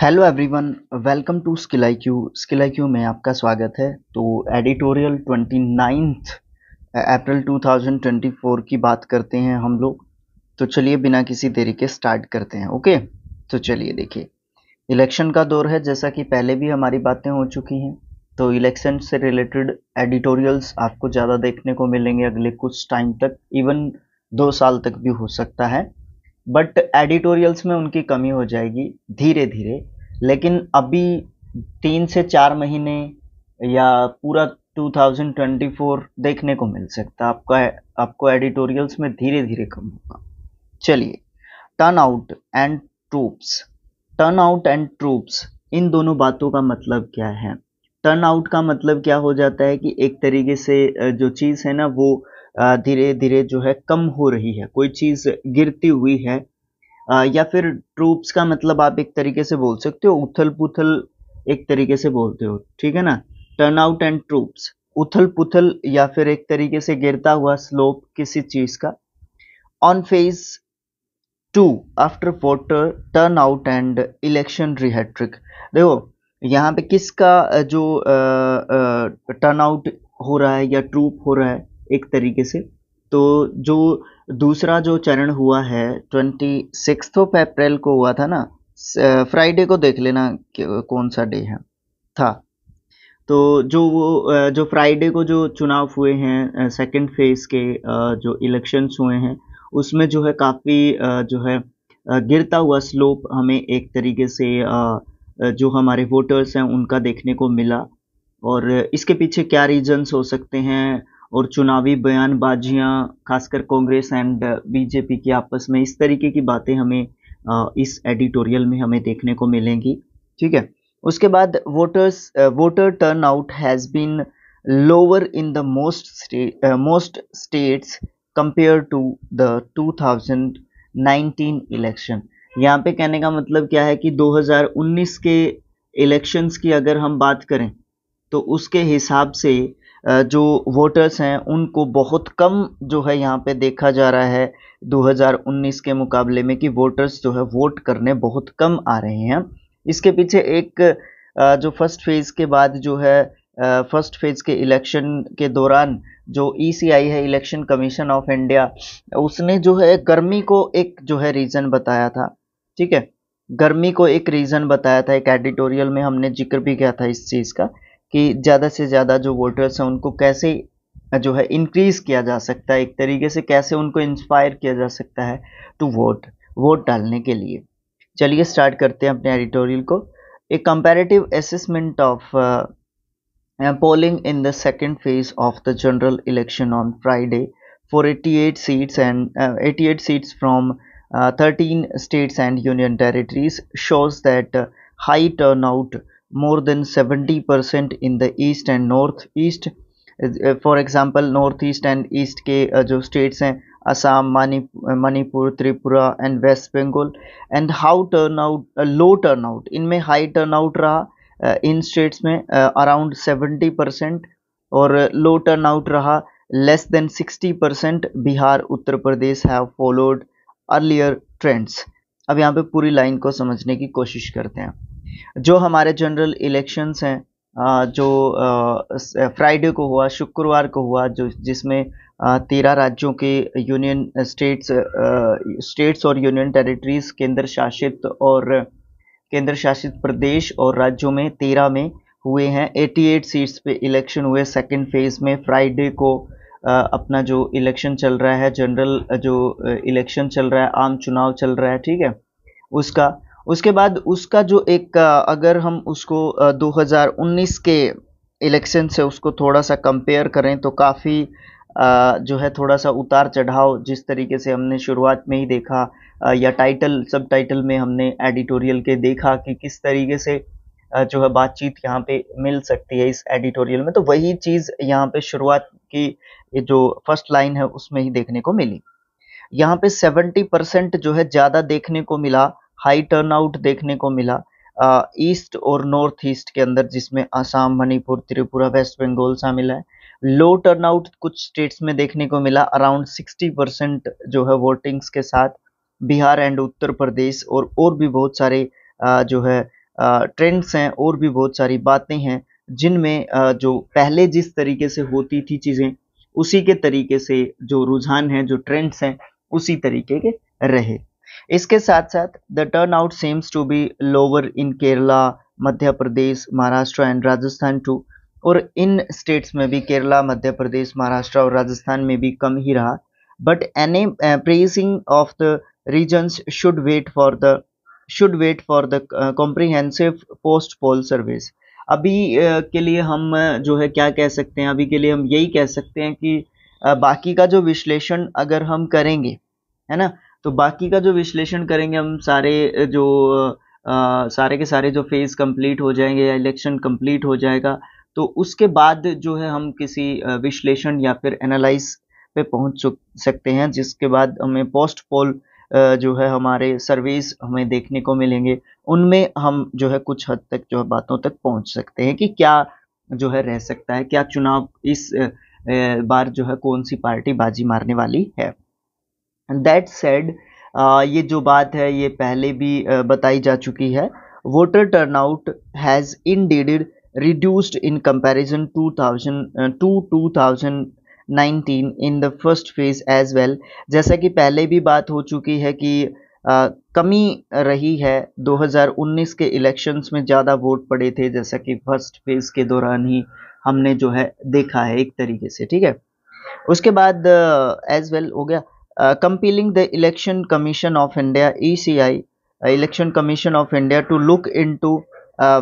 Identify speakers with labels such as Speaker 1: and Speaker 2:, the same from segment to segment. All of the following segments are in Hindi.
Speaker 1: Hello everyone, welcome to skill IQ। Skill IQ में आपका स्वागत है। तो एडिटोरियल 29 अप्रैल 2024 की बात करते हैं हम लोग। तो चलिए बिना किसी देरी के स्टार्ट करते हैं। ओके, तो चलिए देखिए, इलेक्शन का दौर है, जैसा कि पहले भी हमारी बातें हो चुकी हैं। तो इलेक्शन से रिलेटेड एडिटोरियल्स आपको ज़्यादा देखने को मिलेंगे अगले कुछ टाइम तक, इवन 2 साल तक भी हो सकता है। बट एडिटोरियल्स में उनकी कमी हो जाएगी धीरे धीरे। लेकिन अभी 3 से 4 महीने या पूरा 2024 देखने को मिल सकता है आपको एडिटोरियल्स में धीरे धीरे कम होगा। चलिए, turnout and tropes. Turnout and tropes, इन दोनों बातों का मतलब क्या है? टर्न आउट का मतलब क्या हो जाता है कि एक तरीके से जो चीज़ है ना वो धीरे धीरे जो है कम हो रही है, कोई चीज़ गिरती हुई है। या फिर ट्रूप्स का मतलब आप एक तरीके से बोल सकते हो उथल पुथल, एक तरीके से बोलते हो, ठीक है ना। टर्न आउट एंड ट्रूप्स, उथल पुथल या फिर एक तरीके से गिरता हुआ स्लोप किसी चीज का। On phase 2 after voter turnout and election rhetoric. देखो, यहाँ पे किसका जो टर्न आउट हो रहा है या ट्रूप हो रहा है एक तरीके से। तो जो दूसरा जो चरण हुआ है 26 अप्रैल को हुआ था ना। फ्राइडे को देख लेना कौन सा डे है था। तो जो जो फ्राइडे को जो चुनाव हुए हैं, सेकंड फेज के जो इलेक्शंस हुए हैं, उसमें जो है काफ़ी जो है गिरता हुआ स्लोप हमें एक तरीके से जो हमारे वोटर्स हैं उनका देखने को मिला। और इसके पीछे क्या रीजंस हो सकते हैं, और चुनावी बयानबाजियां खासकर कांग्रेस एंड बीजेपी की आपस में, इस तरीके की बातें हमें इस एडिटोरियल में हमें देखने को मिलेंगी। ठीक है। उसके बाद voter turnout has been lower in the most states compare to the 2019 election. यहाँ पे कहने का मतलब क्या है कि 2019 के इलेक्शंस की अगर हम बात करें तो उसके हिसाब से जो वोटर्स हैं उनको बहुत कम जो है यहाँ पे देखा जा रहा है 2019 के मुकाबले में, कि वोटर्स जो है वोट करने बहुत कम आ रहे हैं। इसके पीछे एक जो फर्स्ट फेज के बाद जो है, फर्स्ट फेज के इलेक्शन के दौरान जो ECI है, इलेक्शन कमीशन ऑफ इंडिया, उसने जो है गर्मी को एक जो है रीजन बताया था। ठीक है, गर्मी को एक रीजन बताया था। एक एडिटोरियल में हमने जिक्र भी किया था इस चीज़ का कि ज़्यादा से ज़्यादा जो वोटर्स हैं उनको कैसे जो है इंक्रीज किया जा सकता है, एक तरीके से कैसे उनको इंस्पायर किया जा सकता है टू वोट डालने के लिए। चलिए स्टार्ट करते हैं अपने एडिटोरियल को। A comparative assessment of polling in the second phase of the general election on Friday for 88 seats and 88 seats from 13 states and union territories shows that high turnout, more than 70% in the east and northeast। For example north east and east के जो स्टेट्स हैं, Assam, Manipur, Tripura and west Bengal. And how turnout, low turnout, इनमें हाई टर्नआउट रहा इन स्टेट्स में अराउंड 70%, और लो टर्नआउट रहा less than 60%। Bihar, Uttar Pradesh have followed earlier trends. अब यहाँ पे पूरी लाइन को समझने की कोशिश करते हैं। जो हमारे जनरल इलेक्शंस हैं, जो फ्राइडे को हुआ, शुक्रवार को हुआ, जो जिसमें 13 राज्यों के यूनियन स्टेट्स और यूनियन टेरिटरीज, केंद्र शासित प्रदेश और राज्यों में 13 में हुए हैं। 88 सीट्स पे इलेक्शन हुए सेकंड फेज में। फ्राइडे को अपना जो इलेक्शन चल रहा है, जनरल जो इलेक्शन चल रहा है, आम चुनाव चल रहा है, ठीक है, उसका। उसके बाद उसका जो एक अगर हम उसको 2019 के इलेक्शन से उसको थोड़ा सा कंपेयर करें तो काफ़ी जो है थोड़ा सा उतार चढ़ाव, जिस तरीके से हमने शुरुआत में ही देखा, या टाइटल सब टाइटल में हमने एडिटोरियल के देखा कि किस तरीके से जो है बातचीत यहाँ पे मिल सकती है इस एडिटोरियल में। तो वही चीज़ यहाँ पे शुरुआत की ये जो फर्स्ट लाइन है उसमें ही देखने को मिली। यहाँ पे 70% जो है ज़्यादा देखने को मिला, हाई टर्नआउट देखने को मिला ईस्ट और नॉर्थ ईस्ट के अंदर, जिसमें असम, मणिपुर, त्रिपुरा, वेस्ट बंगाल शामिल है। लो टर्नआउट कुछ स्टेट्स में देखने को मिला, अराउंड 60% जो है वोटिंग्स के साथ, बिहार एंड उत्तर प्रदेश और भी बहुत सारे जो है ट्रेंड्स हैं और भी बहुत सारी बातें हैं जिनमें जो पहले जिस तरीके से होती थी चीज़ें उसी के तरीके से जो रुझान हैं जो ट्रेंड्स हैं उसी तरीके के रहे। इसके साथ साथ the turn out seems to be lower in Kerala, Madhya Pradesh, Maharashtra and Rajasthan too. और इन स्टेट्स में भी केरला, मध्य प्रदेश, महाराष्ट्र और राजस्थान में भी कम ही रहा। But any pressing of the reasons should wait for the comprehensive post poll service. अभी के लिए हम जो है क्या कह सकते हैं, अभी के लिए हम यही कह सकते हैं कि बाकी का जो विश्लेषण अगर हम करेंगे, है ना, तो बाकी का जो विश्लेषण करेंगे हम सारे के सारे जो फेज कंप्लीट हो जाएंगे या इलेक्शन कंप्लीट हो जाएगा, तो उसके बाद जो है हम किसी विश्लेषण या फिर एनालाइज पे पहुंच सकते हैं, जिसके बाद हमें पोस्ट पोल जो है हमारे सर्वेस हमें देखने को मिलेंगे। उनमें हम जो है कुछ हद तक जो है बातों तक पहुंच सकते हैं कि क्या जो है रह सकता है, क्या चुनाव इस बार जो है कौन सी पार्टी बाजी मारने वाली है। दैट सेड, ये जो बात है ये पहले भी बताई जा चुकी है। Voter turnout has Indeed reduced in comparison to 2019 in the first phase as well। जैसा कि पहले भी बात हो चुकी है कि कमी रही है 2019 के इलेक्शंस में, ज़्यादा वोट पड़े थे जैसा कि फर्स्ट फेज के दौरान ही हमने जो है देखा है एक तरीके से, ठीक है। उसके बाद एज वेल हो गया compelling the election commission of India ECI, election commission of India to look into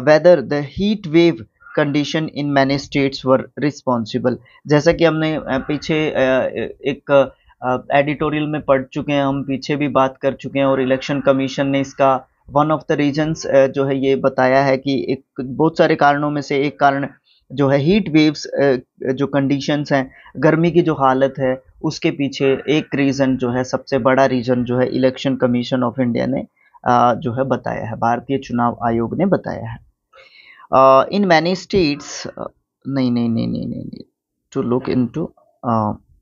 Speaker 1: whether the heat wave condition in many states were responsible। जैसा कि हमने पीछे एक एडिटोरियल में पढ़ चुके हैं, हम पीछे भी बात कर चुके हैं, और इलेक्शन कमीशन ने इसका वन ऑफ द रीजंस जो है ये बताया है कि एक बहुत सारे कारणों में से एक कारण जो है हीट वेव्स, जो कंडीशंस हैं, गर्मी की जो हालत है, उसके पीछे एक रीज़न जो है, सबसे बड़ा रीज़न जो है इलेक्शन कमीशन ऑफ इंडिया ने जो है बताया है, भारतीय चुनाव आयोग ने बताया है। इन मैनी स्टेट्स, नहीं, to look into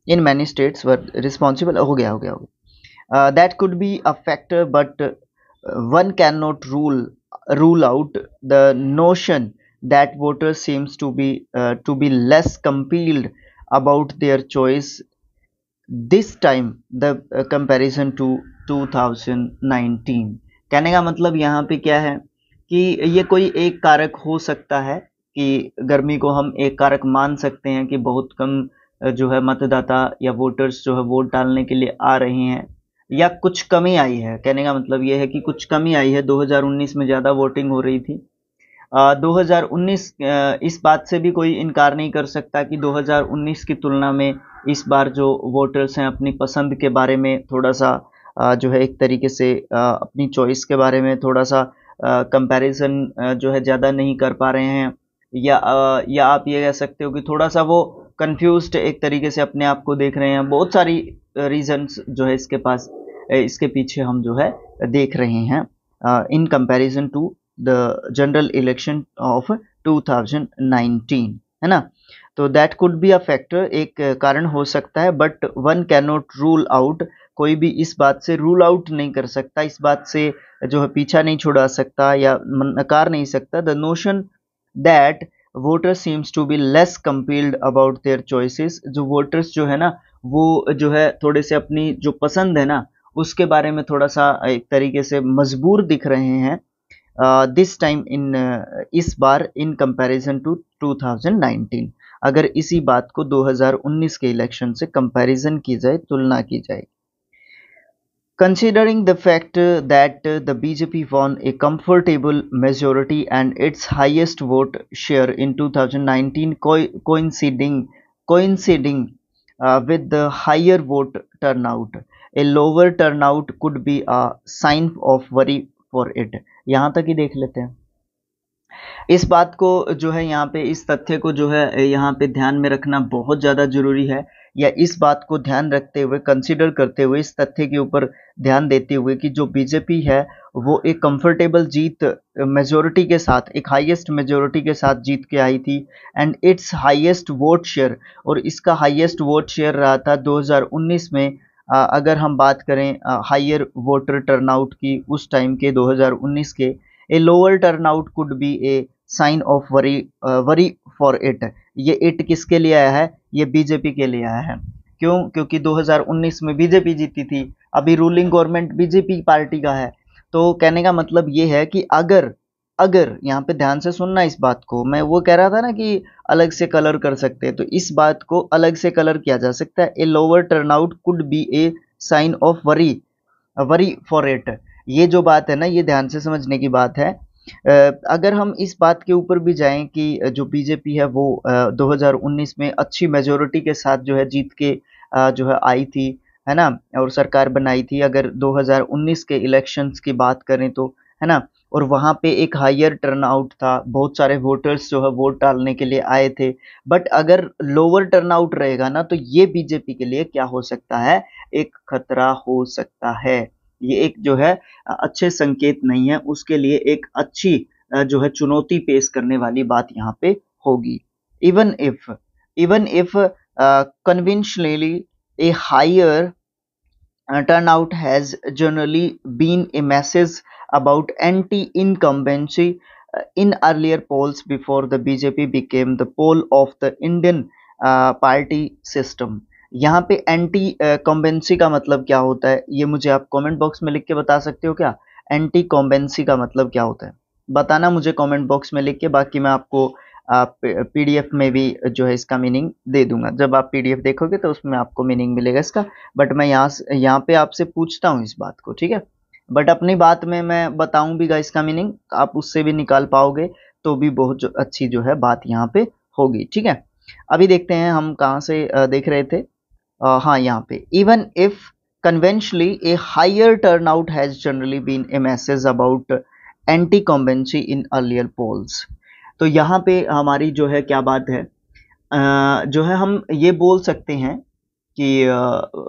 Speaker 1: in many states were responsible, हो गया that could be a factor but one can not rule out the notion that voters seems to be less compelled about their choice this time the comparison to 2019। कहने का मतलब यहाँ पे क्या है कि ये कोई एक कारक हो सकता है, कि गर्मी को हम एक कारक मान सकते हैं कि बहुत कम जो है मतदाता या वोटर्स जो है वोट डालने के लिए आ रहे हैं, या कुछ कमी आई है। कहने का मतलब ये है कि कुछ कमी आई है, 2019 में ज़्यादा वोटिंग हो रही थी। 2019 इस बात से भी कोई इनकार नहीं कर सकता कि 2019 की तुलना में इस बार जो वोटर्स हैं अपनी पसंद के बारे में थोड़ा सा जो है एक तरीके से अपनी चॉइस के बारे में थोड़ा सा कंपैरिजन जो है ज़्यादा नहीं कर पा रहे हैं, या आप ये कह सकते हो कि थोड़ा सा वो कंफ्यूज्ड एक तरीके से अपने आप को देख रहे हैं। बहुत सारी रीजंस जो है इसके पीछे हम जो है देख रहे हैं in comparison to the general election of 2019, है ना। तो that could be a factor, एक कारण हो सकता है, but one can not rule out, कोई भी इस बात से रूल आउट नहीं कर सकता, इस बात से जो है पीछा नहीं छुड़ा सकता या नकार नहीं सकता the notion that voter seems to be less compelled about their choices. जो वोटर्स जो है ना वो जो है थोड़े से अपनी जो पसंद है ना उसके बारे में थोड़ा सा एक तरीके से मजबूर दिख रहे हैं दिस टाइम इस बार इन कंपैरिजन टू 2019, अगर इसी बात को 2019 के इलेक्शन से कंपैरिजन की जाए, तुलना की जाए। Considering the fact that the BJP won a comfortable majority and its highest vote share in 2019 coinciding with the higher vote turnout, a lower turnout could be a sign of worry for it। यहाँ तक ही देख लेते हैं। इस बात को जो है यहाँ पे, इस तथ्य को जो है यहाँ पे ध्यान में रखना बहुत ज़्यादा ज़रूरी है, या इस बात को ध्यान रखते हुए, कंसीडर करते हुए, इस तथ्य के ऊपर ध्यान देते हुए कि जो बीजेपी है वो एक कंफर्टेबल जीत मेजोरिटी के साथ, एक हाईएस्ट मेजोरिटी के साथ जीत के आई थी, and it's highest vote share, और इसका हाईएस्ट वोट शेयर रहा था 2019 में। अगर हम बात करें हायर वोटर टर्नआउट की उस टाइम के 2019 के, a lower turnout could be a sign of worry for it. ये इट किसके लिए आया है? ये बीजेपी के लिए आया है। क्यों? क्योंकि 2019 में बीजेपी जीती थी, अभी रूलिंग गवर्नमेंट बीजेपी पार्टी का है। तो कहने का मतलब ये है कि अगर अगर यहाँ पे ध्यान से सुनना इस बात को, मैं वो कह रहा था ना कि अलग से कलर कर सकते हैं, तो इस बात को अलग से कलर किया जा सकता है। A lower turnout could be a sign of worry for it. ये जो बात है ना, ये ध्यान से समझने की बात है। अगर हम इस बात के ऊपर भी जाएं कि जो बीजेपी है वो 2019 में अच्छी मेजोरिटी के साथ जो है जीत के जो है आई थी, है ना, और सरकार बनाई थी। अगर 2019 के इलेक्शंस की बात करें तो, है ना, और वहाँ पे एक हायर टर्नआउट था, बहुत सारे वोटर्स जो है वोट डालने के लिए आए थे। बट अगर लोअर टर्नआउट रहेगा ना, तो ये बीजेपी के लिए क्या हो सकता है? एक खतरा हो सकता है। ये एक जो है अच्छे संकेत नहीं है, उसके लिए एक अच्छी जो है चुनौती पेश करने वाली बात यहाँ पे होगी। Even if conventionally a higher turnout has generally been a message about anti-incumbency in earlier polls before the BJP became the pole of the Indian party system। यहाँ पे एंटी कॉम्बेंसी का मतलब क्या होता है, ये मुझे आप कमेंट बॉक्स में लिख के बता सकते हो क्या? एंटी कॉम्बेंसी का मतलब क्या होता है, बताना मुझे कमेंट बॉक्स में लिख के। बाकी मैं आपको पीडीएफ में भी जो है इसका मीनिंग दे दूंगा। जब आप पीडीएफ देखोगे तो उसमें आपको मीनिंग मिलेगा इसका। बट मैं यहाँ पे आपसे पूछता हूँ इस बात को, ठीक है? बट अपनी बात में मैं बताऊं भी इसका मीनिंग, आप उससे भी निकाल पाओगे तो भी बहुत अच्छी जो है बात यहाँ पे होगी, ठीक है? अभी देखते हैं हम कहाँ से देख रहे थे। हाँ, यहाँ पे even if conventionally a higher turnout has generally been a message about anti-incumbency in earlier polls। तो यहाँ पे हमारी जो है क्या बात है, जो है हम ये बोल सकते हैं कि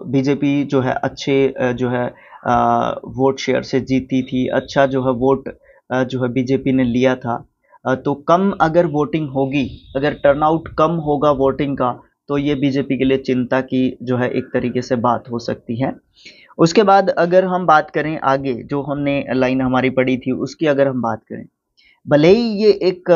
Speaker 1: बीजेपी जो है अच्छे जो है वोट शेयर से जीती थी, अच्छा जो है वोट जो है बीजेपी ने लिया था। तो कम अगर वोटिंग होगी, अगर टर्नआउट कम होगा वोटिंग का, तो ये बीजेपी के लिए चिंता की जो है एक तरीके से बात हो सकती है। उसके बाद अगर हम बात करें आगे, जो हमने लाइन हमारी पढ़ी थी उसकी अगर हम बात करें, भले ही ये एक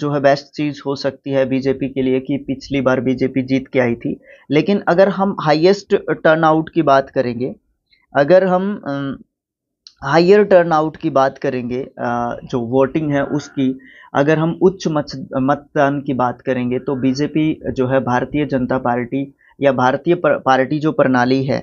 Speaker 1: जो है बेस्ट चीज हो सकती है बीजेपी के लिए कि पिछली बार बीजेपी जीत के आई थी, लेकिन अगर हम हाईएस्ट टर्नआउट की बात करेंगे, अगर हम हायर टर्नआउट की बात करेंगे, जो वोटिंग है उसकी, अगर हम उच्च मतदान की बात करेंगे, तो बीजेपी जो है भारतीय जनता पार्टी या भारतीय पार्टी जो प्रणाली है,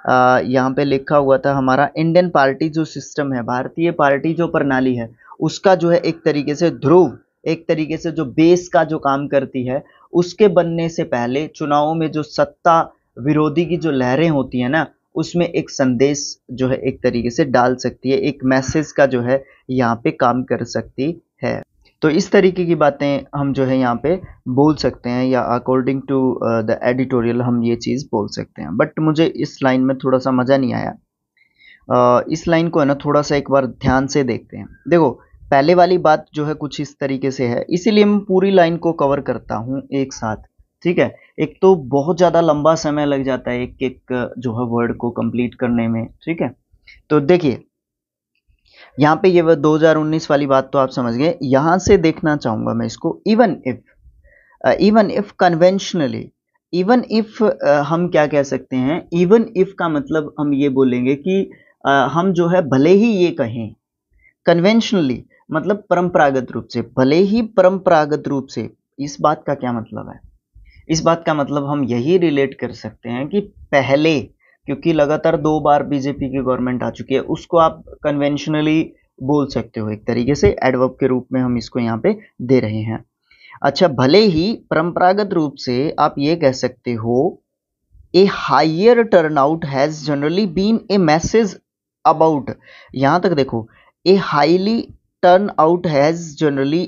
Speaker 1: यहाँ पे लिखा हुआ था हमारा इंडियन पार्टी जो सिस्टम है, भारतीय पार्टी जो प्रणाली है, उसका जो है एक तरीके से ध्रुव, एक तरीके से जो बेस का जो काम करती है, उसके बनने से पहले चुनावों में जो सत्ता विरोधी की जो लहरें होती है ना, उसमें एक संदेश जो है एक तरीके से डाल सकती है, एक मैसेज का जो है यहाँ पे काम कर सकती है। तो इस तरीके की बातें हम जो है यहाँ पे बोल सकते हैं, या अकॉर्डिंग टू द एडिटोरियल हम ये चीज़ बोल सकते हैं। बट मुझे इस लाइन में थोड़ा सा मज़ा नहीं आया। इस लाइन को है ना थोड़ा सा एक बार ध्यान से देखते हैं। देखो, पहले वाली बात जो है कुछ इस तरीके से है, इसीलिए मैं पूरी लाइन को कवर करता हूँ एक साथ, ठीक है? एक तो बहुत ज़्यादा लंबा समय लग जाता है एक एक जो है वर्ड को कंप्लीट करने में, ठीक है? तो देखिए, यहाँ पे ये 2019 वाली बात तो आप समझ गए। यहाँ से देखना चाहूँगा मैं इसको, even if conventionally, even if हम क्या कह सकते हैं, इवन इफ का मतलब हम ये बोलेंगे कि हम जो है भले ही ये कहें, कन्वेंशनली मतलब परंपरागत रूप से, भले ही परंपरागत रूप से, इस बात का क्या मतलब है? इस बात का मतलब हम यही रिलेट कर सकते हैं कि पहले, क्योंकि लगातार 2 बार बीजेपी की गवर्नमेंट आ चुकी है, उसको आप कन्वेंशनली बोल सकते हो, एक तरीके से एडवर्ब के रूप में हम इसको यहाँ पे दे रहे हैं। अच्छा, भले ही परंपरागत रूप से आप ये कह सकते हो, a higher turnout has generally been a message about, यहाँ तक देखो, a highly turnout has generally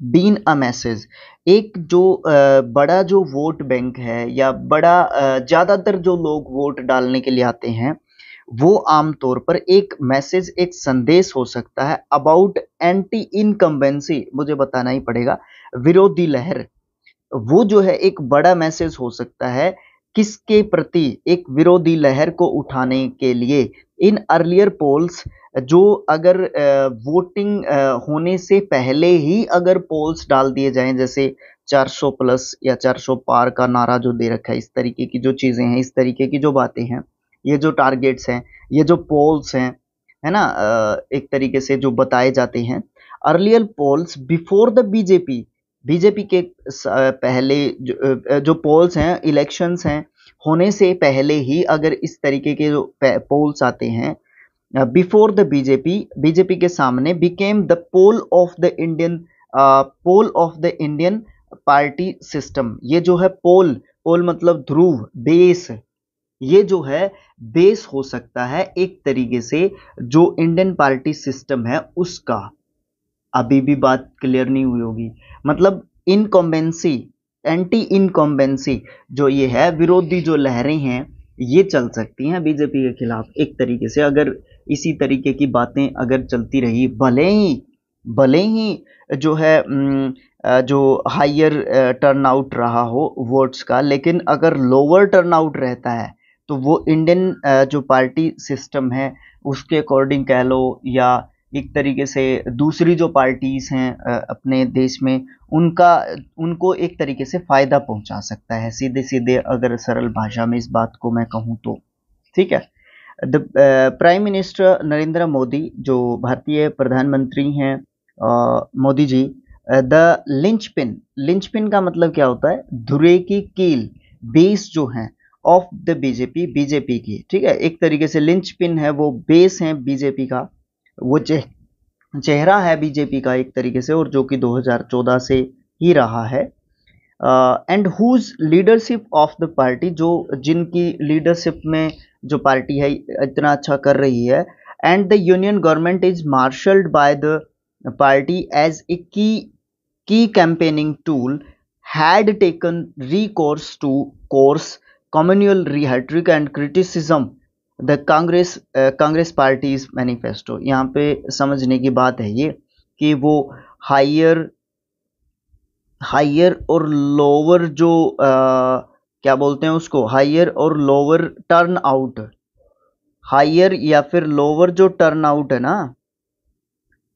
Speaker 1: been a message. एक जो बड़ा जो वोट बैंक है, या बड़ा ज़्यादातर जो लोग वोट डालने के लिए आते हैं, वो आमतौर पर एक मैसेज, एक संदेश हो सकता है अबाउट एंटी इनकम्बेंसी, मुझे बताना ही पड़ेगा, विरोधी लहर। वो जो है एक बड़ा मैसेज हो सकता है किसके प्रति? एक विरोधी लहर को उठाने के लिए। इन अर्लियर पोल्स जो अगर वोटिंग होने से पहले ही अगर पोल्स डाल दिए जाएं, जैसे 400 प्लस या 400 पार का नारा जो दे रखा है, इस तरीके की जो चीजें हैं, इस तरीके की जो बातें हैं, ये जो टारगेट्स हैं, ये जो पोल्स हैं, है ना, एक तरीके से जो बताए जाते हैं, earlier polls before the BJP, BJP के पहले जो पोल्स हैं, इलेक्शंस हैं, होने से पहले ही अगर इस तरीके के जो पोल्स आते हैं बिफोर द बीजेपी, बीजेपी के सामने, became the pole of the Indian, pole of the Indian party system. ये जो है पोल, पोल मतलब ध्रुव, बेस, ये जो है बेस हो सकता है एक तरीके से जो इंडियन पार्टी सिस्टम है उसका। अभी भी बात क्लियर नहीं हुई होगी, मतलब इनकम्बेंसी, एंटी इनकम्बेंसी जो ये है, विरोधी जो लहरें हैं, ये चल सकती हैं बीजेपी के खिलाफ एक तरीके से, अगर इसी तरीके की बातें अगर चलती रही, भले ही जो है जो हायर टर्नआउट रहा हो वोट्स का, लेकिन अगर लोअर टर्नआउट रहता है तो वो इंडियन जो पार्टी सिस्टम है उसके अकॉर्डिंग कह लो, या एक तरीके से दूसरी जो पार्टीज हैं अपने देश में, उनको एक तरीके से फायदा पहुंचा सकता है, सीधे सीधे अगर सरल भाषा में इस बात को मैं कहूं तो। ठीक है, the prime minister Narendra Modi, जो भारतीय प्रधानमंत्री हैं Modi ji, the linchpin, linchpin का मतलब क्या होता है, धुरे की कील, बेस जो है ऑफ द बीजेपी, बीजेपी की, ठीक है, एक तरीके से लिंचपिन है वो, बेस है बीजेपी का, वो चेहरा है बीजेपी का एक तरीके से, और जो कि 2014 से ही रहा है। And whose leadership of the party, जो जिनकी लीडरशिप में जो पार्टी है इतना अच्छा कर रही है, and the union government is marshalled by the party as a key campaigning tool, had taken recourse to course communal rhetoric and criticism the Congress party's manifesto. यहाँ पे समझने की बात है ये कि वो हायर और लोअर जो क्या बोलते हैं उसको, हायर और लोअर टर्न आउट, हायर या फिर लोअर जो टर्न आउट है ना,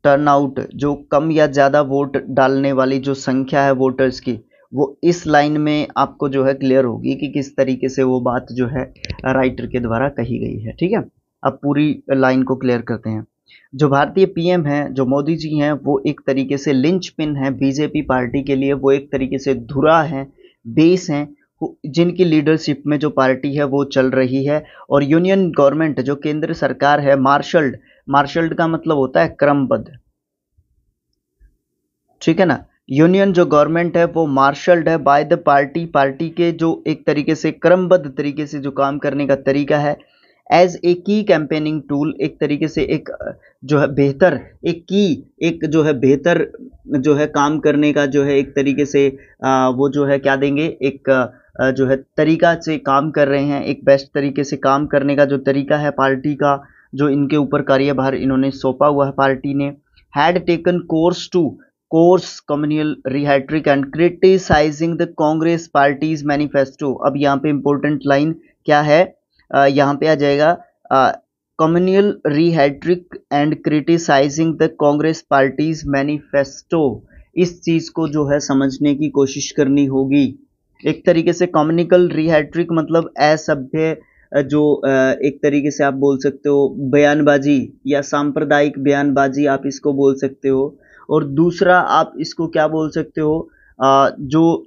Speaker 1: टर्न आउट जो कम या ज़्यादा वोट डालने वाली जो संख्या है वोटर्स की, वो इस लाइन में आपको जो है क्लियर होगी कि किस तरीके से वो बात जो है राइटर के द्वारा कही गई है। ठीक है, अब पूरी लाइन को क्लियर करते हैं। जो भारतीय पीएम हैं, जो मोदी जी हैं, वो एक तरीके से लिंचपिन है बीजेपी पार्टी के लिए, वो एक तरीके से धुरा है, बेस हैं, जिनकी लीडरशिप में जो पार्टी है वो चल रही है। और यूनियन गवर्नमेंट जो केंद्र सरकार है, मार्शल्ड, मार्शल्ड का मतलब होता है क्रमबद्ध, ठीक है ना, यूनियन जो गवर्नमेंट है वो मार्शल्ड है बाय द पार्टी, पार्टी के जो एक तरीके से क्रमबद्ध तरीके से जो काम करने का तरीका है, as a key campaigning tool, एक तरीके से एक जो है बेहतर, एक जो है बेहतर जो है काम करने का जो है एक तरीके से वो जो है क्या देंगे, एक जो है तरीका से काम कर रहे हैं, एक बेस्ट तरीके से काम करने का जो तरीका है पार्टी का, जो इनके ऊपर कार्यभार इन्होंने सौंपा हुआ है पार्टी ने। Had taken course communal rhetoric and criticising the Congress party's manifesto. अब यहाँ पे इंपॉर्टेंट लाइन क्या है, यहाँ पे आ जाएगा communal rhetoric and criticising the Congress party's manifesto. इस चीज को जो है समझने की कोशिश करनी होगी। एक तरीके से कम्युनिकल रिहेट्रिक मतलब असभ्य जो एक तरीके से आप बोल सकते हो बयानबाजी या सांप्रदायिक बयानबाजी, आप इसको बोल सकते हो। और दूसरा आप इसको क्या बोल सकते हो, जो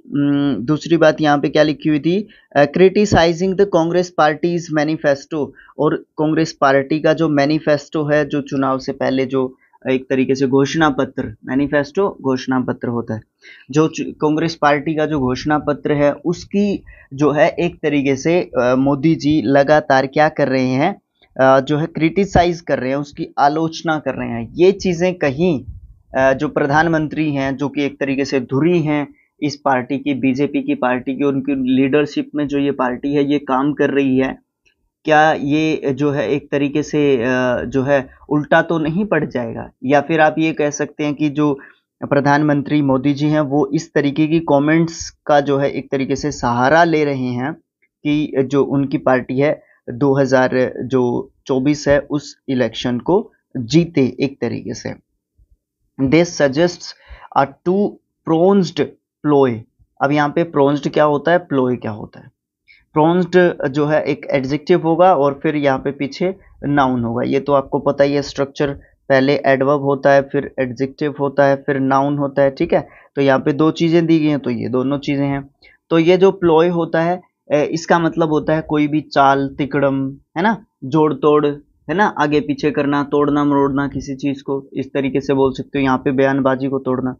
Speaker 1: दूसरी बात यहाँ पे क्या लिखी हुई थी, criticising the Congress party's manifesto. और कांग्रेस पार्टी का जो मैनिफेस्टो है, जो चुनाव से पहले जो एक तरीके से घोषणा पत्र, मैनिफेस्टो घोषणा पत्र होता है, जो कांग्रेस पार्टी का जो घोषणा पत्र है उसकी जो है एक तरीके से मोदी जी लगातार क्या कर रहे हैं, जो है क्रिटिसाइज कर रहे हैं, उसकी आलोचना कर रहे हैं। ये चीजें कहीं जो प्रधानमंत्री हैं, जो कि एक तरीके से धुरी हैं इस पार्टी की, बीजेपी की पार्टी की, उनकी लीडरशिप में जो ये पार्टी है ये काम कर रही है, क्या ये जो है एक तरीके से जो है उल्टा तो नहीं पड़ जाएगा? या फिर आप ये कह सकते हैं कि जो प्रधानमंत्री मोदी जी हैं वो इस तरीके की कमेंट्स का जो है एक तरीके से सहारा ले रहे हैं कि जो उनकी पार्टी है 2024 है उस इलेक्शन को जीते एक तरीके से। This suggests a two pronged. Ploy यहाँ पे प्रोन्स्ड क्या होता है, प्लोय क्या होता है। प्रोन्स्ड जो है एक एडजेक्टिव होगा और फिर यहाँ पे पीछे नाउन होगा। ये तो आपको पता ही है स्ट्रक्चर, पहले एडवर्ब होता है, फिर एडजेक्टिव होता है, फिर नाउन होता है, ठीक है। तो यहाँ पे दो चीजें दी गई हैं, तो ये दोनों चीजें हैं। तो ये जो प्लॉय होता है इसका मतलब होता है कोई भी चाल तिकड़म, है ना, जोड़ तोड़, है ना, आगे पीछे करना, तोड़ना मरोड़ना किसी चीज को, इस तरीके से बोल सकते हो, यहाँ पे बयानबाजी को तोड़ना।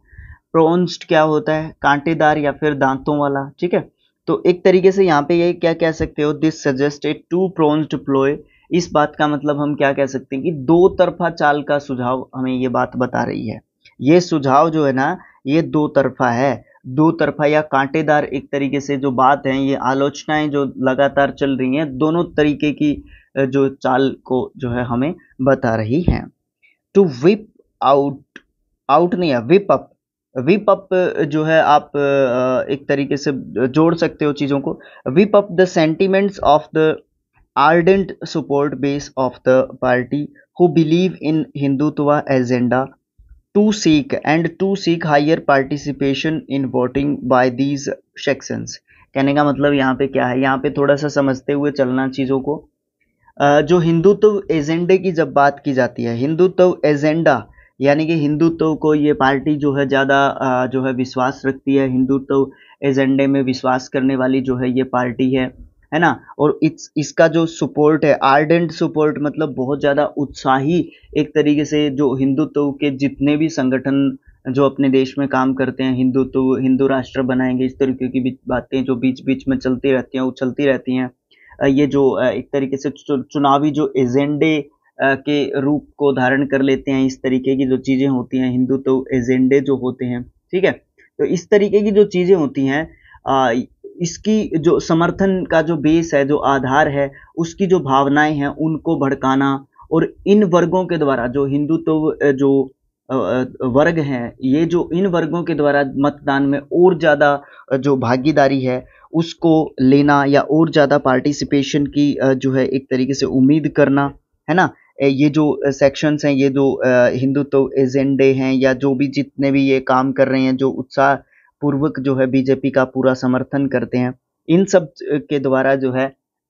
Speaker 1: प्रोन्स्ड क्या होता है, कांटेदार या फिर दांतों वाला, ठीक है। तो एक तरीके से यहाँ पे ये क्या कह सकते हो, this suggest A to प्रोन्स्ड Ploy. इस बात का मतलब हम क्या कह सकते हैं कि दो तरफा चाल का सुझाव हमें ये बात बता रही है। ये सुझाव जो है ना, ये दो तरफा है, दो तरफा या कांटेदार एक तरीके से जो बात है, ये आलोचनाएं जो लगातार चल रही हैं, दोनों तरीके की जो चाल को जो है हमें बता रही हैं। टू विप आउट, आउट नहीं है, विप अप। विप अप जो है आप एक तरीके से जोड़ सकते हो चीजों को। Whip up the sentiments of the ardent support base of the party who believe in Hindutva agenda to seek higher participation in voting by these sections। कहने का मतलब यहाँ पे क्या है, यहाँ पे थोड़ा सा समझते हुए चलना चीजों को। जो हिंदुत्व एजेंडे की जब बात की जाती है, हिंदुत्व एजेंडा यानी कि हिंदुत्व को ये पार्टी जो है ज़्यादा जो है विश्वास रखती है, हिंदुत्व एजेंडे में विश्वास करने वाली जो है ये पार्टी है ना। और इसका जो सपोर्ट है, आर्डेंट सपोर्ट मतलब बहुत ज़्यादा उत्साही एक तरीके से, जो हिंदुत्व के जितने भी संगठन जो अपने देश में काम करते हैं, हिंदुत्व हिंदू राष्ट्र बनाएंगे, इस तरीके की बातें जो बीच बीच में चलती रहती हैं, उछलती रहती हैं। ये जो एक तरीके से चुनावी जो एजेंडे के रूप को धारण कर लेते हैं, इस तरीके की जो चीजें होती हैं, हिंदुत्व एजेंडे जो होते हैं, ठीक है। तो इस तरीके की जो चीजें होती हैं, इसकी जो समर्थन का जो बेस है, जो आधार है, उसकी जो भावनाएं हैं उनको भड़काना, और इन वर्गों के द्वारा जो हिंदुत्व जो वर्ग हैं, ये जो इन वर्गों के द्वारा मतदान में और ज्यादा जो भागीदारी है उसको लेना, या और ज़्यादा पार्टिसिपेशन की जो है एक तरीके से उम्मीद करना, है ना। ये जो सेक्शंस हैं, ये जो हिंदुत्व एजेंडे हैं, या जो भी जितने भी ये काम कर रहे हैं, जो उत्साह पूर्वक जो है बीजेपी का पूरा समर्थन करते हैं, इन सब के द्वारा जो है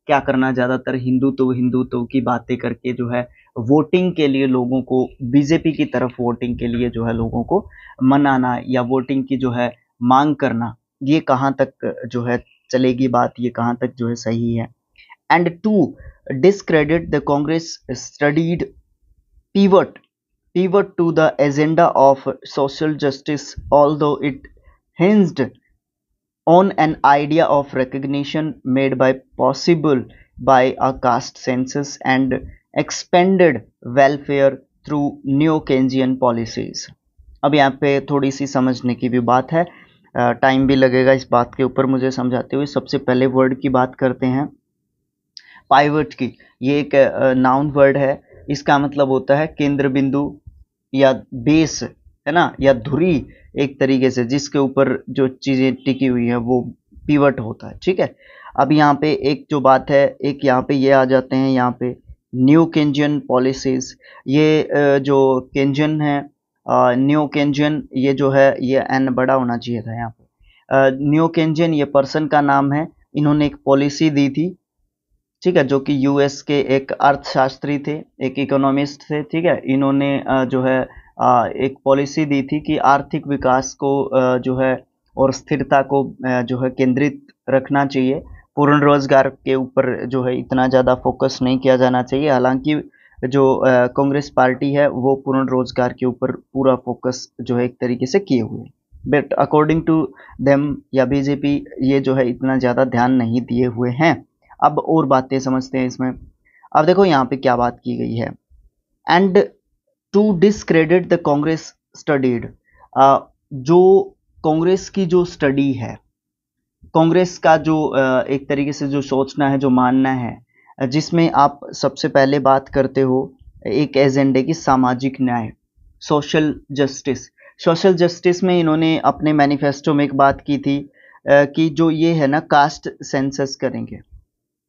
Speaker 1: क्या करना, ज़्यादातर हिंदुत्व हिंदुत्व की बातें करके जो है वोटिंग के लिए लोगों को, बीजेपी की तरफ वोटिंग के लिए जो है लोगों को मनाना, या वोटिंग की जो है मांग करना, ये कहाँ तक जो है चलेगी बात, ये कहाँ तक जो है सही है। And to discredit the Congress studied pivot to the agenda of social justice, although it hinged on an idea of recognition made by possible by a caste census and expanded welfare through neo Keynesian policies। अब यहाँ पे थोड़ी सी समझने की भी बात है, टाइम भी लगेगा इस बात के ऊपर मुझे समझाते हुए। सबसे पहले वर्ड की बात करते हैं, पाइवट की। ये एक नाउन वर्ड है, इसका मतलब होता है केंद्र बिंदु या बेस, है ना, या धुरी एक तरीके से, जिसके ऊपर जो चीजें टिकी हुई है वो पिवट होता है, ठीक है। अब यहाँ पे एक जो बात है, एक यहाँ पे ये आ जाते हैं, यहाँ पे न्यू केंजियन पॉलिसीज। ये जो केंजियन है, न्यू केंजियन, ये जो है ये एन बड़ा होना चाहिए था यहाँ पे। न्यू केंजियन ये पर्सन का नाम है, इन्होंने एक पॉलिसी दी थी, ठीक है, जो कि यूएस के एक अर्थशास्त्री थे, एक इकोनॉमिस्ट थे, ठीक है। इन्होंने जो है एक पॉलिसी दी थी कि आर्थिक विकास को जो है और स्थिरता को जो है केंद्रित रखना चाहिए, पूर्ण रोजगार के ऊपर जो है इतना ज़्यादा फोकस नहीं किया जाना चाहिए। हालांकि जो कांग्रेस पार्टी है वो पूर्ण रोजगार के ऊपर पूरा फोकस जो है एक तरीके से किए हुए, बट अकॉर्डिंग टू देम या बीजेपी ये जो है इतना ज़्यादा ध्यान नहीं दिए हुए हैं। अब और बातें समझते हैं इसमें। अब देखो यहाँ पे क्या बात की गई है, and to discredit the Congress studied. जो कांग्रेस की जो स्टडी है, कांग्रेस का जो एक तरीके से जो सोचना है, जो मानना है, जिसमें आप सबसे पहले बात करते हो एक एजेंडे की, सामाजिक न्याय, सोशल जस्टिस। सोशल जस्टिस में इन्होंने अपने मैनिफेस्टो में एक बात की थी कि जो ये है ना, कास्ट सेंसस करेंगे,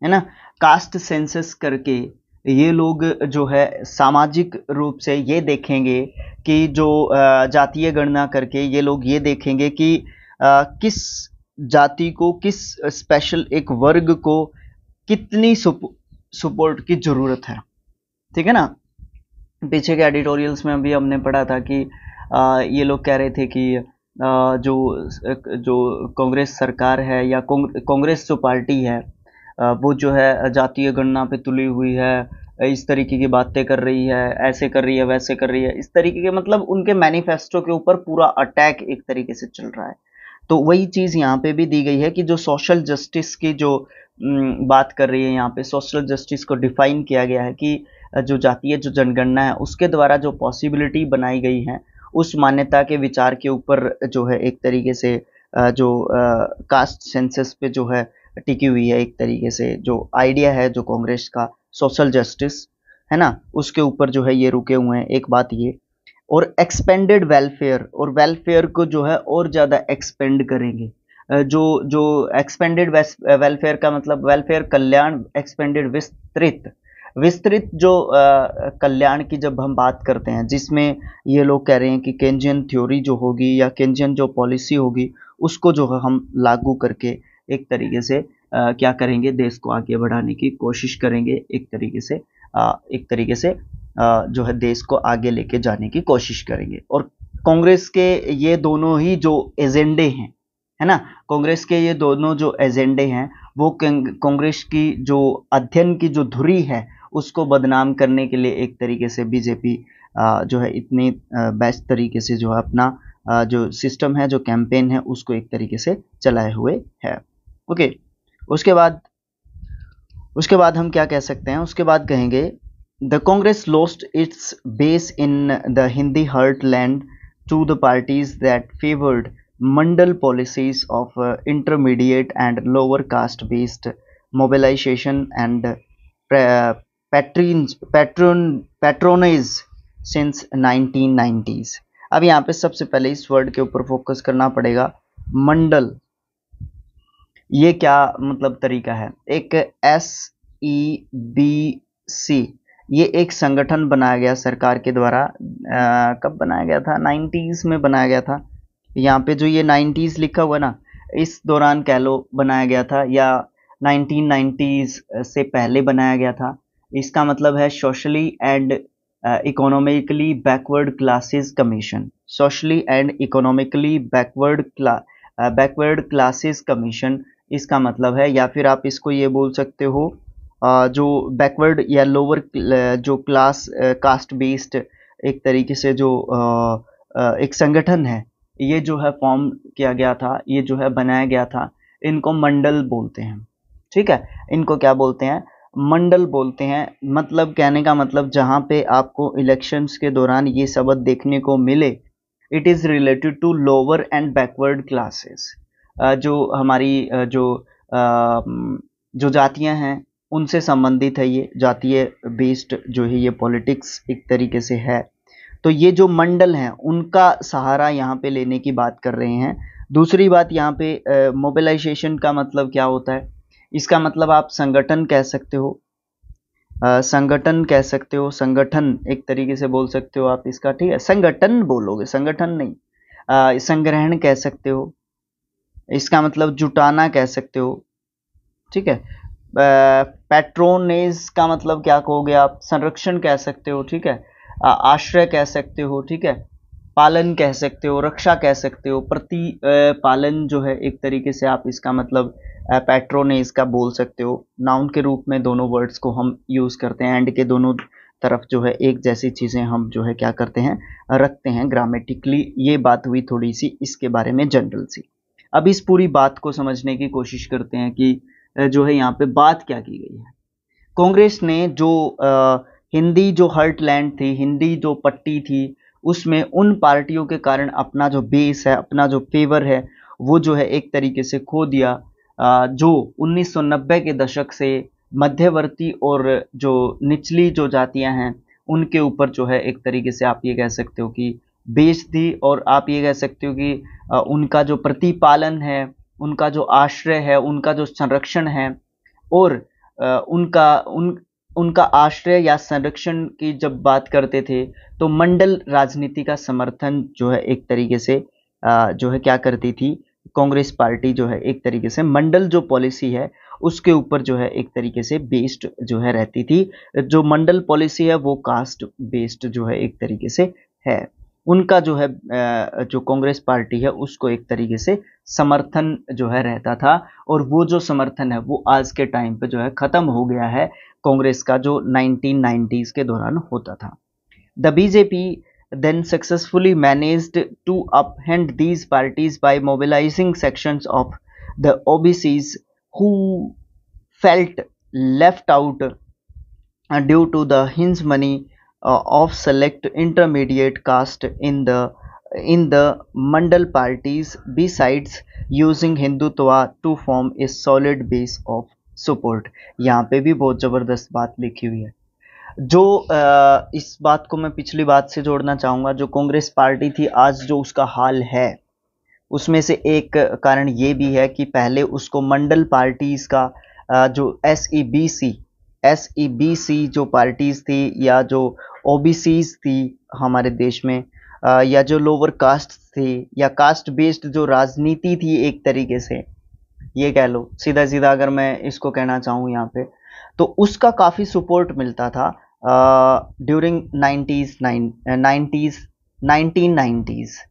Speaker 1: है ना, कास्ट सेंसस करके ये लोग जो है सामाजिक रूप से ये देखेंगे कि जो जातीय गणना करके ये लोग ये देखेंगे कि किस जाति को, किस स्पेशल एक वर्ग को कितनी सपोर्ट की जरूरत है। ठीक है ना। पीछे के एडिटोरियल्स में अभी हमने पढ़ा था कि ये लोग कह रहे थे कि जो जो कांग्रेस सरकार है या कांग्रेस जो पार्टी है वो जो है जातीय गणना पे तुली हुई है, इस तरीके की बातें कर रही है, ऐसे कर रही है, वैसे कर रही है, इस तरीके के मतलब उनके मैनिफेस्टो के ऊपर पूरा अटैक एक तरीके से चल रहा है। तो वही चीज यहाँ पे भी दी गई है कि जो सोशल जस्टिस की जो बात कर रही है, यहाँ पे सोशल जस्टिस को डिफाइन किया गया है कि जो जातीय जो जनगणना है उसके द्वारा जो पॉसिबिलिटी बनाई गई है उस मान्यता के विचार के ऊपर जो है एक तरीके से जो कास्ट सेंसस पे जो है टिकी हुई है, एक तरीके से जो आइडिया है जो कांग्रेस का सोशल जस्टिस है ना, उसके ऊपर जो है ये रुके हुए हैं। एक बात ये, और एक्सपेंडेड वेलफेयर, और वेलफेयर को जो है और ज़्यादा एक्सपेंड करेंगे। जो जो एक्सपेंडेड वेलफेयर का मतलब वेलफेयर कल्याण, एक्सपेंडेड विस्तृत, विस्तृत जो कल्याण की जब हम बात करते हैं, जिसमें ये लोग कह रहे हैं कि केंजियन थ्योरी जो होगी या केंजियन जो पॉलिसी होगी उसको जो है हम लागू करके एक तरीके से क्या करेंगे, देश को आगे बढ़ाने की कोशिश करेंगे, एक तरीके से जो है देश को आगे लेके जाने की कोशिश करेंगे। और कांग्रेस के ये दोनों ही जो एजेंडे हैं, है ना, कांग्रेस के ये दोनों जो एजेंडे हैं वो कांग्रेस की जो अध्ययन की जो धुरी है उसको बदनाम करने के लिए एक तरीके से बीजेपी जो है इतनी बेस्ट तरीके से जो है अपना जो सिस्टम है, जो कैंपेन है, उसको एक तरीके से चलाए हुए है। ओके, उसके बाद हम क्या कह सकते हैं, उसके बाद कहेंगे the Congress lost its base in the Hindi heartland to the parties that favoured Mandal policies of intermediate and lower caste based mobilisation and patronage since 1990s। अब यहाँ पे सबसे पहले इस वर्ड के ऊपर फोकस करना पड़ेगा, मंडल। ये क्या मतलब तरीका है? एक SEBC, ये एक संगठन बनाया गया सरकार के द्वारा। कब बनाया गया था? 90s में बनाया गया था। यहाँ पे जो ये 90s लिखा हुआ ना, इस दौरान कह लो बनाया गया था, या 1990s से पहले बनाया गया था। इसका मतलब है socially and economically backward classes commission, socially and economically backward classes commission इसका मतलब है। या फिर आप इसको ये बोल सकते हो जो बैकवर्ड या लोअर जो क्लास कास्ट बेस्ड एक तरीके से जो एक संगठन है, ये जो है फॉर्म किया गया था, ये जो है बनाया गया था, इनको मंडल बोलते हैं। ठीक है, इनको क्या बोलते हैं? मंडल बोलते हैं। मतलब कहने का मतलब जहाँ पे आपको इलेक्शंस के दौरान ये शब्द देखने को मिले, it is related to lower and backward classes. जो हमारी जो जातियां हैं उनसे संबंधित है, ये जातीय बेस्ड जो है ये पॉलिटिक्स एक तरीके से है। तो ये जो मंडल हैं उनका सहारा यहाँ पे लेने की बात कर रहे हैं। दूसरी बात यहाँ पे मोबिलाइजेशन का मतलब क्या होता है? इसका मतलब आप संगठन कह सकते हो, संगठन कह सकते हो, संगठन एक तरीके से बोल सकते हो आप इसका। ठीक है, संगठन बोलोगे, संगठन नहीं। संग्रहण कह सकते हो, इसका मतलब जुटाना कह सकते हो। ठीक है, पैट्रोनेज का मतलब क्या कहोगे आप? संरक्षण कह सकते हो। ठीक है, आश्रय कह सकते हो। ठीक है, पालन कह सकते हो, रक्षा कह सकते हो, प्रति पालन जो है एक तरीके से आप इसका मतलब पैट्रोनेज का बोल सकते हो। नाउन के रूप में दोनों वर्ड्स को हम यूज करते हैं, एंड के दोनों तरफ जो है एक जैसी चीजें हम जो है क्या करते हैं, रखते हैं ग्रामेटिकली। ये बात हुई थोड़ी सी इसके बारे में जनरल सी। अब इस पूरी बात को समझने की कोशिश करते हैं कि जो है यहाँ पे बात क्या की गई है। कांग्रेस ने जो हिंदी जो हार्टलैंड थी, हिंदी जो पट्टी थी, उसमें उन पार्टियों के कारण अपना जो बेस है, अपना जो फेवर है, वो जो है एक तरीके से खो दिया। जो 1990 के दशक से मध्यवर्ती और जो निचली जो जातियां हैं उनके ऊपर जो है एक तरीके से आप ये कह सकते हो कि बेस थी, और आप ये कह सकते हो कि उनका जो प्रतिपालन है, उनका जो आश्रय है, उनका जो संरक्षण है, और उनका आश्रय या संरक्षण की जब बात करते थे तो मंडल राजनीति का समर्थन जो है एक तरीके से जो है क्या करती थी, कांग्रेस पार्टी जो है एक तरीके से मंडल जो पॉलिसी है उसके ऊपर जो है एक तरीके से बेस्ड जो है रहती थी। जो मंडल पॉलिसी है वो कास्ट बेस्ड जो है एक तरीके से है। उनका जो है जो कांग्रेस पार्टी है उसको एक तरीके से समर्थन जो है रहता था, और वो जो समर्थन है वो आज के टाइम पे जो है खत्म हो गया है कांग्रेस का, जो 1990s के दौरान होता था। The BJP then successfully managed to upend these parties by mobilizing sections of the OBCs who felt left out due to the hinge money of select intermediate caste in the mandal parties, besides using hindutva to form a solid base of support। यहाँ पे भी बहुत जबरदस्त बात लिखी हुई है। जो इस बात को मैं पिछली बात से जोड़ना चाहूंगा, जो कांग्रेस पार्टी थी आज जो उसका हाल है उसमें से एक कारण ये भी है कि पहले उसको मंडल पार्टीज का जो एसईबीसी जो पार्टीज थी या जो ओबीसीज थी हमारे देश में, या जो लोअर कास्ट थी या कास्ट बेस्ड जो राजनीति थी एक तरीके से ये कह लो, सीधा सीधा अगर मैं इसको कहना चाहूँ यहाँ पे, तो उसका काफ़ी सपोर्ट मिलता था ड्यूरिंग 1990s।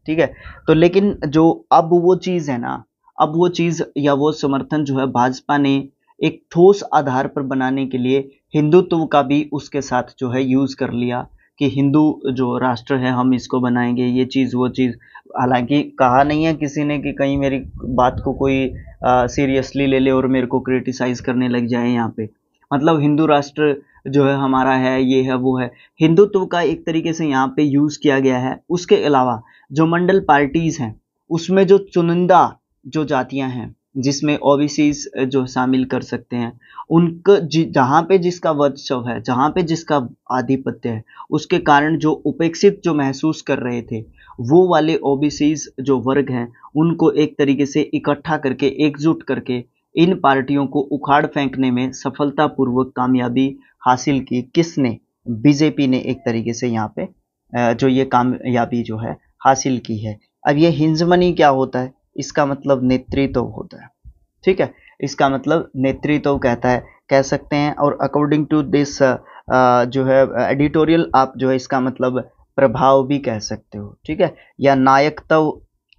Speaker 1: ठीक है, तो लेकिन जो अब वो चीज़ है ना, अब वो चीज़ या वो समर्थन जो है भाजपा ने एक ठोस आधार पर बनाने के लिए हिंदुत्व का भी उसके साथ जो है यूज़ कर लिया कि हिंदू जो राष्ट्र है हम इसको बनाएंगे, ये चीज़ वो चीज़। हालांकि कहा नहीं है किसी ने कि कहीं मेरी बात को कोई सीरियसली ले ले और मेरे को क्रिटिसाइज करने लग जाए यहाँ पे। मतलब हिंदू राष्ट्र जो है हमारा है, ये है वो है, हिंदुत्व का एक तरीके से यहाँ पे यूज़ किया गया है। उसके अलावा जो मंडल पार्टीज़ हैं उसमें जो चुनिंदा जो जातियाँ हैं जिसमें ओबीसीज जो शामिल कर सकते हैं, उनको जहाँ पे जिसका वर्चस्व है, जहाँ पे जिसका आधिपत्य है, उसके कारण जो उपेक्षित जो महसूस कर रहे थे वो वाले ओबीसीज जो वर्ग हैं उनको एक तरीके से इकट्ठा करके एकजुट करके इन पार्टियों को उखाड़ फेंकने में सफलतापूर्वक कामयाबी हासिल की। किसने? बीजेपी ने एक तरीके से यहाँ पे जो ये कामयाबी जो है हासिल की है। अब ये हिंजमनी क्या होता है? इसका मतलब नेतृत्व होता है। ठीक है, इसका मतलब नेतृत्व कहता है, कह सकते हैं। और अकॉर्डिंग टू दिस जो है एडिटोरियल, आप जो है इसका मतलब प्रभाव भी कह सकते हो। ठीक है, या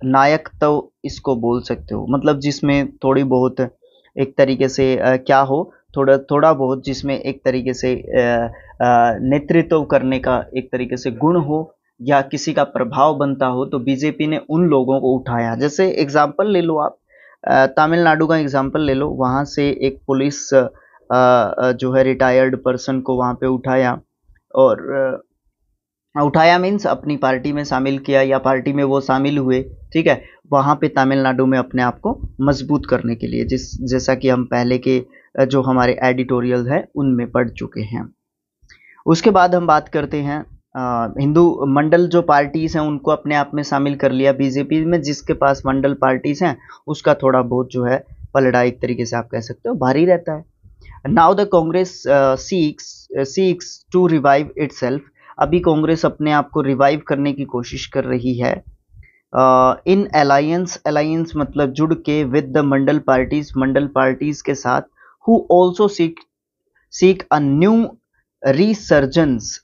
Speaker 1: नायकत्व इसको बोल सकते हो, मतलब जिसमें थोड़ी बहुत एक तरीके से क्या हो, थोड़ा बहुत जिसमें एक तरीके से नेतृत्व करने का एक तरीके से गुण हो या किसी का प्रभाव बनता हो, तो बीजेपी ने उन लोगों को उठाया। जैसे एग्जाम्पल ले लो आप, तमिलनाडु का एग्जाम्पल ले लो, वहाँ से एक पुलिस जो है रिटायर्ड पर्सन को वहाँ पे उठाया, और उठाया मीन्स अपनी पार्टी में शामिल किया या पार्टी में वो शामिल हुए। ठीक है, वहाँ पे तमिलनाडु में अपने आप को मजबूत करने के लिए, जैसा कि हम पहले के जो हमारे एडिटोरियल है उनमें पढ़ चुके हैं। उसके बाद हम बात करते हैं हिंदू मंडल जो पार्टीज हैं उनको अपने आप में शामिल कर लिया बीजेपी में। जिसके पास मंडल पार्टीज हैं उसका थोड़ा बहुत जो है पलड़ा एक तरीके से आप कह सकते हो भारी रहता है। Now the Congress seeks to revive itself. अभी कांग्रेस अपने आप को रिवाइव करने की कोशिश कर रही है इन अलायंस मतलब जुड़ के विद द मंडल पार्टीज के साथ, who also seek a new resurgence.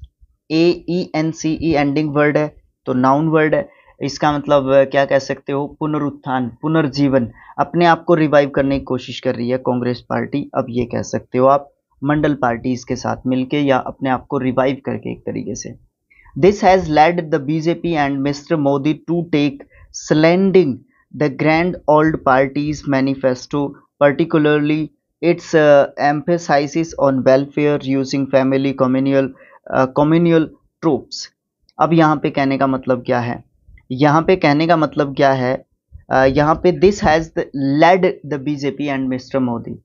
Speaker 1: AENCE ending word है तो नाउन वर्ड है, इसका मतलब क्या कह सकते हो, पुनरुत्थान, पुनर्जीवन। अपने आप को रिवाइव करने की कोशिश कर रही है कांग्रेस पार्टी। अब ये कह सकते हो आप मंडल पार्टीज के साथ मिलके या अपने आप को रिवाइव करके एक तरीके से। This has led the BJP and mister Modi to take slandering the grand old party's manifesto, particularly its emphasis on welfare using family communal tropes। अब यहाँ पे कहने का मतलब क्या है, यहाँ पे कहने का मतलब क्या है, यहाँ पे this has led the BJP and mister Modi.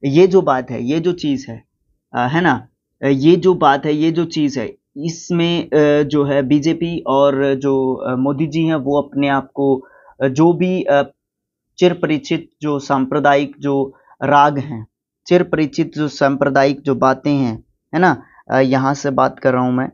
Speaker 1: ये जो बात है, ये जो चीज़ है ना, ये जो बात है, ये जो चीज़ है, इसमें जो है बीजेपी और जो मोदी जी हैं वो अपने आप को जो भी चिर परिचित जो सांप्रदायिक जो राग हैं, चिर परिचित जो सांप्रदायिक जो बातें हैं, है ना। यहाँ से बात कर रहा हूँ मैं।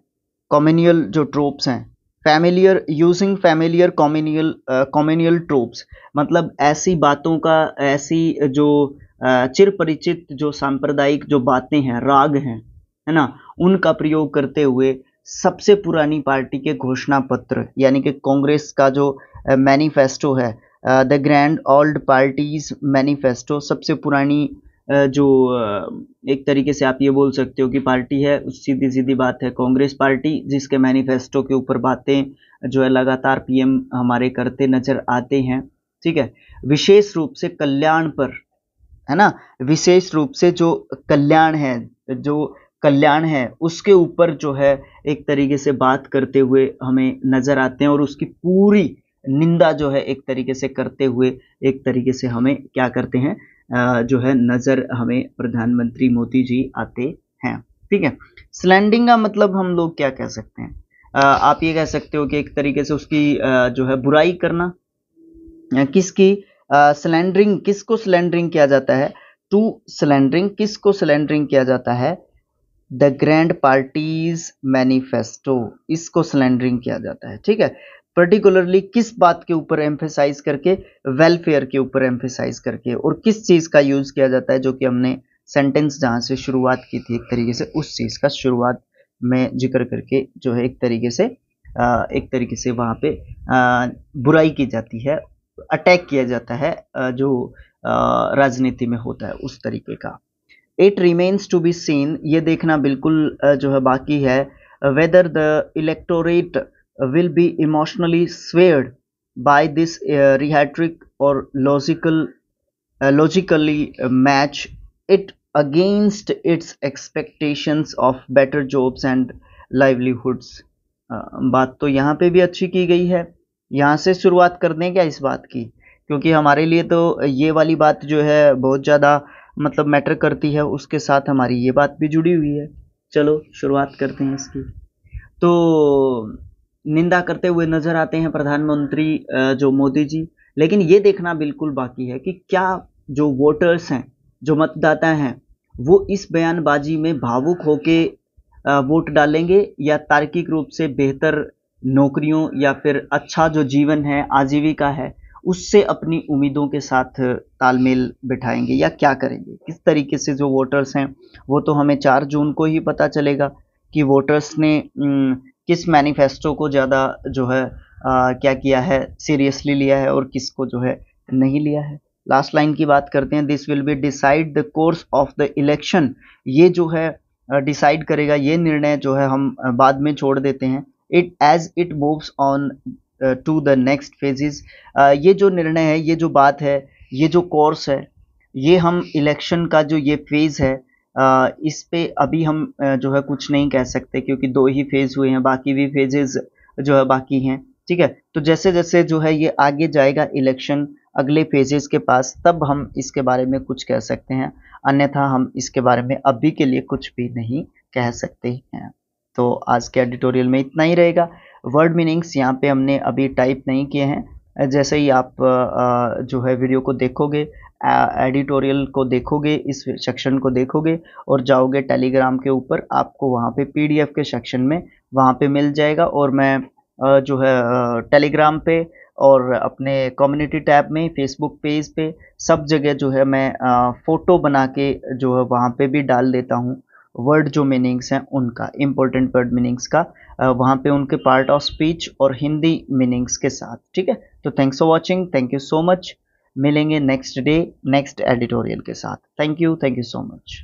Speaker 1: कॉम्युनियल जो ट्रोप्स हैं, फैमिलियर यूजिंग फैमिलियर कॉम्युनियल ट्रोप्स, मतलब ऐसी बातों का, ऐसी जो चिर परिचित जो सांप्रदायिक जो बातें हैं, राग हैं, है ना, उनका प्रयोग करते हुए सबसे पुरानी पार्टी के घोषणा पत्र यानी कि कांग्रेस का जो मैनिफेस्टो है, the grand old party's manifesto, सबसे पुरानी जो एक तरीके से आप ये बोल सकते हो कि पार्टी है, सीधी सीधी बात है कांग्रेस पार्टी, जिसके मैनिफेस्टो के ऊपर बातें जो है लगातार पीएम हमारे करते नजर आते हैं। ठीक है, विशेष रूप से कल्याण पर, है ना, विशेष रूप से जो कल्याण है, जो कल्याण है उसके ऊपर जो है एक तरीके से बात करते हुए हमें नजर आते हैं, और उसकी पूरी निंदा जो है एक तरीके से करते हुए एक तरीके से हमें क्या करते हैं, जो है नजर हमें प्रधानमंत्री मोदी जी आते हैं। ठीक है, स्लैंडिंग का मतलब हम लोग क्या कह सकते हैं, आप ये कह सकते हो कि एक तरीके से उसकी जो है बुराई करना। किसकी स्लैंडरिंग, किसको स्लैंडरिंग किया जाता है, टू स्लैंडरिंग, किसको स्लैंडरिंग किया जाता है, द ग्रैंड पार्टीज मैनिफेस्टो, इसको स्लैंडरिंग किया जाता है। ठीक है, पर्टिकुलरली किस बात के ऊपर एम्फेसाइज करके, वेलफेयर के ऊपर एम्फेसाइज करके, और किस चीज का यूज किया जाता है, जो कि हमने सेंटेंस जहां से शुरुआत की थी एक तरीके से उस चीज का शुरुआत में जिक्र करके जो है एक तरीके से वहां पे बुराई की जाती है, अटैक किया जाता है, जो राजनीति में होता है उस तरीके का। It remains to be seen, ये देखना बिल्कुल जो है बाकी है, whether the electorate will be emotionally swayed by this rhetoric और logically match it against its expectations of better jobs and livelihoods। बात तो यहाँ पे भी अच्छी की गई है, यहाँ से शुरुआत कर दें क्या इस बात की, क्योंकि हमारे लिए तो ये वाली बात जो है बहुत ज़्यादा मतलब मैटर करती है, उसके साथ हमारी ये बात भी जुड़ी हुई है। चलो शुरुआत करते हैं इसकी। तो निंदा करते हुए नजर आते हैं प्रधानमंत्री जो मोदी जी, लेकिन ये देखना बिल्कुल बाकी है कि क्या जो वोटर्स हैं, जो मतदाता हैं, वो इस बयानबाजी में भावुक होके वोट डालेंगे, या तार्किक रूप से बेहतर नौकरियों या फिर अच्छा जो जीवन है, आजीविका है, उससे अपनी उम्मीदों के साथ तालमेल बिठाएंगे, या क्या करेंगे, किस तरीके से जो वोटर्स हैं, वो तो हमें 4 जून को ही पता चलेगा कि वोटर्स ने किस मैनिफेस्टो को ज़्यादा जो है क्या किया है, सीरियसली लिया है, और किसको जो है नहीं लिया है। लास्ट लाइन की बात करते हैं, this will be decide the course of the election, ये जो है डिसाइड करेगा, ये निर्णय जो है हम बाद में छोड़ देते हैं, it as it moves on to the next phases, ये जो निर्णय है, ये जो बात है, ये जो कोर्स है, ये हम इलेक्शन का जो ये फेज है, इस पे अभी हम जो है कुछ नहीं कह सकते, क्योंकि 2 ही फेज हुए हैं, बाकी भी फेजेस जो है बाकी हैं। ठीक है, तो जैसे जैसे जो है ये आगे जाएगा इलेक्शन अगले फेजेस के पास, तब हम इसके बारे में कुछ कह सकते हैं, अन्यथा हम इसके बारे में अभी के लिए कुछ भी नहीं कह सकते हैं। तो आज के एडिटोरियल में इतना ही रहेगा। वर्ड मीनिंग्स यहाँ पे हमने अभी टाइप नहीं किए हैं, जैसे ही आप जो है वीडियो को देखोगे, एडिटोरियल को देखोगे, इस सेक्शन को देखोगे और जाओगे टेलीग्राम के ऊपर, आपको वहाँ पे पीडीएफ के सेक्शन में वहाँ पे मिल जाएगा, और मैं जो है टेलीग्राम पे और अपने कम्युनिटी टैब में, फेसबुक पेज पे, सब जगह जो है मैं फ़ोटो बना के जो है वहाँ पे भी डाल देता हूँ, वर्ड जो मीनिंग्स हैं उनका, इम्पोर्टेंट वर्ड मीनिंग्स का, वहाँ पे उनके पार्ट ऑफ स्पीच और हिंदी मीनिंग्स के साथ। ठीक है, तो thanks for watching, thank you so much, मिलेंगे नेक्स्ट डे नेक्स्ट एडिटोरियल के साथ। Thank you so much.